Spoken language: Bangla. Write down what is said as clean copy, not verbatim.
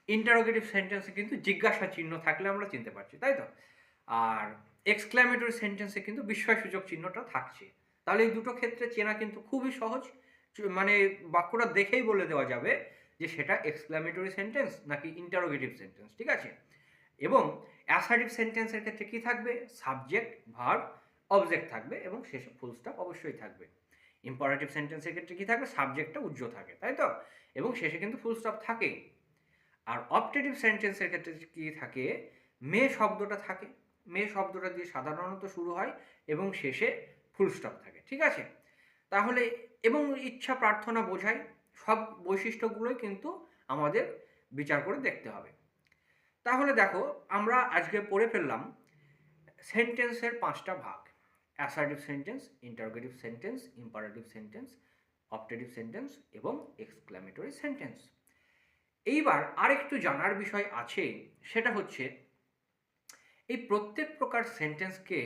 ইন্টারোগেটিভ সেন্টেন্সে কিন্তু জিজ্ঞাসা চিহ্ন থাকলে আমরা চিনতে পারছি, তাই তো? আর এক্সক্ল্যামেটরি সেন্টেন্সে কিন্তু বিস্ময়সূচক চিহ্নটা থাকছে। তাহলে এই দুটো ক্ষেত্রে চেনা কিন্তু খুবই সহজ। মানে বাক্যটা দেখেই বলে দেওয়া যাবে যে সেটা এক্সক্ল্যামেটরি সেন্টেন্স নাকি ইন্টারোগেটিভ সেন্টেন্স, ঠিক আছে? এবং অ্যাসার্টিভ সেন্টেন্সের ক্ষেত্রে কি থাকবে? সাবজেক্ট, ভার্ব, অবজেক্ট থাকবে এবং শেষে ফুল স্টপ অবশ্যই থাকবে। ইম্পারেটিভ সেন্টেন্সের ক্ষেত্রে কি থাকবে? সাবজেক্টটা উজ্জ্ব থাকে, তাই তো? এবং শেষে কিন্তু ফুল স্টপ থাকেই। আর অপটেটিভ সেন্টেন্সের ক্ষেত্রে কি থাকে? মে শব্দটা থাকে। মে শব্দটা দিয়ে সাধারণত শুরু হয় এবং শেষে ফুল স্টপ থাকে, ঠিক আছে? তাহলে এবং ইচ্ছা প্রার্থনা বোঝায়, সব বৈশিষ্ট্যগুলোই কিন্তু আমাদের বিচার করে দেখতে হবে। তাহলে দেখো, আমরা আজকে পড়ে ফেললাম সেন্টেন্সের 5টা ভাগ: assertive sentence, interrogative sentence, imperative sentence, optative sentence এবং এক্সক্লেমেটরি সেন্টেন্স। এইবার আরেকটু জানার বিষয় আছে, সেটা হচ্ছে এই প্রত্যেক প্রকার সেন্টেন্সকে